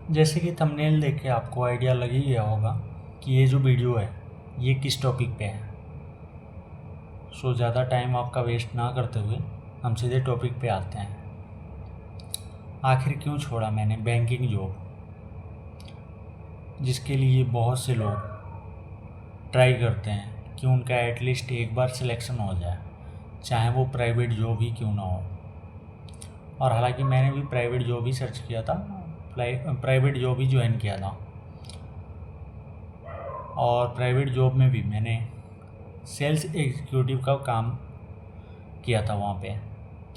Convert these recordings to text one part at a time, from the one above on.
जैसे कि थंबनेल देख के आपको आइडिया लग ही गया होगा कि ये जो वीडियो है ये किस टॉपिक पे है। सो ज़्यादा टाइम आपका वेस्ट ना करते हुए हम सीधे टॉपिक पे आते हैं। आखिर क्यों छोड़ा मैंने बैंकिंग जॉब, जिसके लिए बहुत से लोग ट्राई करते हैं कि उनका एटलीस्ट एक बार सिलेक्शन हो जाए, चाहे वो प्राइवेट जॉब ही क्यों ना हो। और हालांकि मैंने भी प्राइवेट जॉब ही सर्च किया था, प्राइवेट जॉब ही ज्वाइन किया था। और प्राइवेट जॉब में भी मैंने सेल्स एग्जीक्यूटिव का काम किया था वहाँ पे,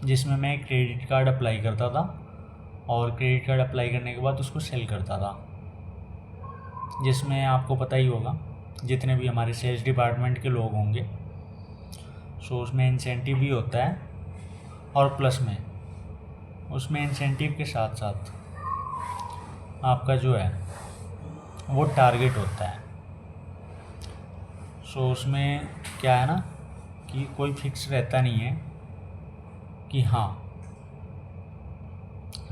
जिसमें मैं क्रेडिट कार्ड अप्लाई करता था और क्रेडिट कार्ड अप्लाई करने के बाद उसको सेल करता था। जिसमें आपको पता ही होगा, जितने भी हमारे सेल्स डिपार्टमेंट के लोग होंगे, सो उसमें इंसेंटिव भी होता है और प्लस में उसमें इंसेंटिव के साथ साथ आपका जो है वो टारगेट होता है। सो उसमें क्या है ना कि कोई फिक्स रहता नहीं है कि हाँ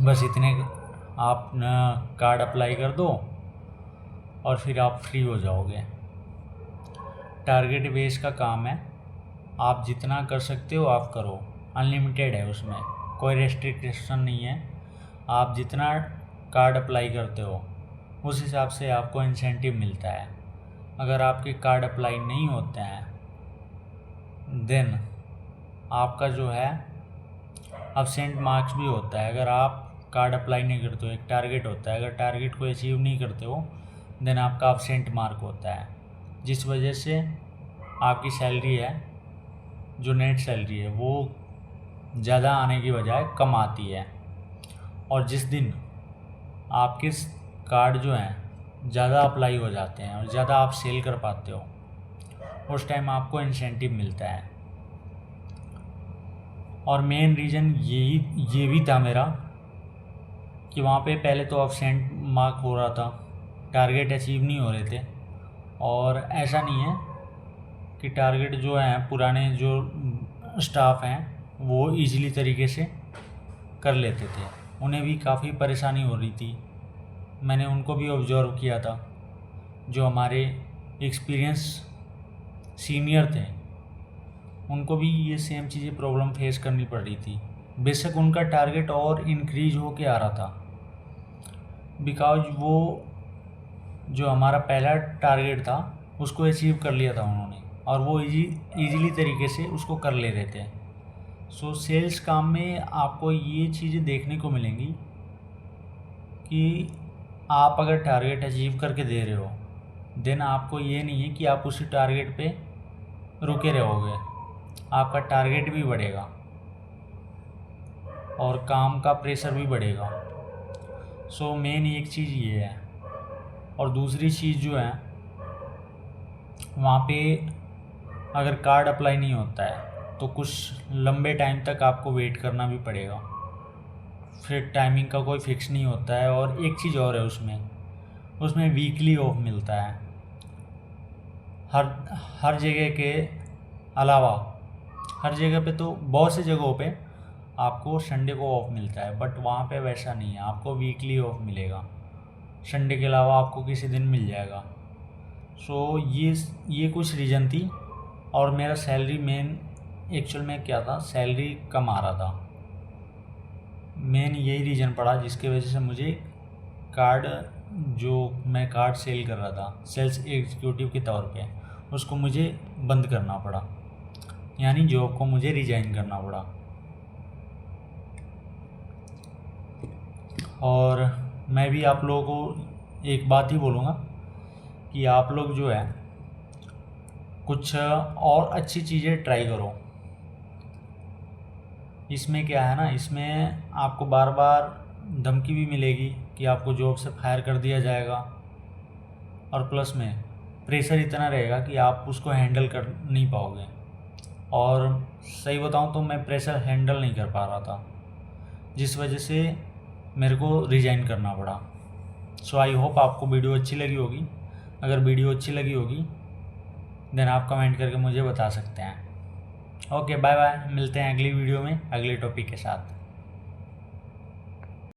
बस इतने आप न कार्ड अप्लाई कर दो और फिर आप फ्री हो जाओगे। टारगेट बेस का काम है, आप जितना कर सकते हो आप करो, अनलिमिटेड है, उसमें कोई रेस्ट्रिक्शन नहीं है। आप जितना कार्ड अप्लाई करते हो उस हिसाब से आपको इंसेंटिव मिलता है। अगर आपके कार्ड अप्लाई नहीं होते हैं देन आपका जो है अब्सेंट मार्क्स भी होता है। अगर आप कार्ड अप्लाई नहीं करते हो, एक टारगेट होता है, अगर टारगेट को अचीव नहीं करते हो देन आपका अब्सेंट मार्क होता है, जिस वजह से आपकी सैलरी है, जो नेट सैलरी है, वो ज़्यादा आने की बजाय कम आती है। और जिस दिन आपके कार्ड जो हैं ज़्यादा अप्लाई हो जाते हैं और ज़्यादा आप सेल कर पाते हो, उस टाइम आपको इंसेंटिव मिलता है। और मेन रीज़न ये भी था मेरा कि वहाँ पे पहले तो अब्सेंट मार्क हो रहा था, टारगेट अचीव नहीं हो रहे थे। और ऐसा नहीं है कि टारगेट जो हैं पुराने जो स्टाफ हैं वो इजीली तरीके से कर लेते थे, उन्हें भी काफ़ी परेशानी हो रही थी। मैंने उनको भी ऑब्जर्व किया था, जो हमारे एक्सपीरियंस सीनियर थे उनको भी ये सेम चीज़ें प्रॉब्लम फेस करनी पड़ रही थी। बेशक उनका टारगेट और इंक्रीज होके आ रहा था, बिकॉज वो जो हमारा पहला टारगेट था उसको अचीव कर लिया था उन्होंने, और वो इजीली तरीके से उसको कर ले रहे थे। सो सेल्स काम में आपको ये चीज़ें देखने को मिलेंगी कि आप अगर टारगेट अचीव करके दे रहे हो देन आपको ये नहीं है कि आप उसी टारगेट पे रुके रहोगे, आपका टारगेट भी बढ़ेगा और काम का प्रेशर भी बढ़ेगा। सो मेन एक चीज़ ये है। और दूसरी चीज़ जो है, वहाँ पे अगर कार्ड अप्लाई नहीं होता है तो कुछ लंबे टाइम तक आपको वेट करना भी पड़ेगा, फिर टाइमिंग का कोई फिक्स नहीं होता है। और एक चीज़ और है, उसमें वीकली ऑफ मिलता है। हर जगह के अलावा हर जगह पे तो बहुत सी जगहों पे आपको संडे को ऑफ मिलता है, बट वहाँ पे वैसा नहीं है, आपको वीकली ऑफ मिलेगा। संडे के अलावा आपको किसी दिन मिल जाएगा। सो ये कुछ रीज़न थी। और मेरा सैलरी मेन एक्चुअल में क्या था, सैलरी कम आ रहा था। मेन यही रीज़न पड़ा जिसके वजह से मुझे जो मैं कार्ड सेल कर रहा था सेल्स एग्जीक्यूटिव के तौर पे, उसको मुझे बंद करना पड़ा, यानी जॉब को मुझे रिजाइन करना पड़ा। और मैं भी आप लोगों को एक बात ही बोलूँगा कि आप लोग जो है कुछ और अच्छी चीज़ें ट्राई करो। इसमें क्या है ना, इसमें आपको बार बार धमकी भी मिलेगी कि आपको जॉब से फायर कर दिया जाएगा, और प्लस में प्रेशर इतना रहेगा कि आप उसको हैंडल कर नहीं पाओगे। और सही बताऊं तो मैं प्रेशर हैंडल नहीं कर पा रहा था, जिस वजह से मेरे को रिज़ाइन करना पड़ा। सो आई होप आपको वीडियो अच्छी लगी होगी। अगर वीडियो अच्छी लगी होगी देन आप कमेंट करके मुझे बता सकते हैं। ओके, बाय बाय, मिलते हैं अगली वीडियो में अगले टॉपिक के साथ।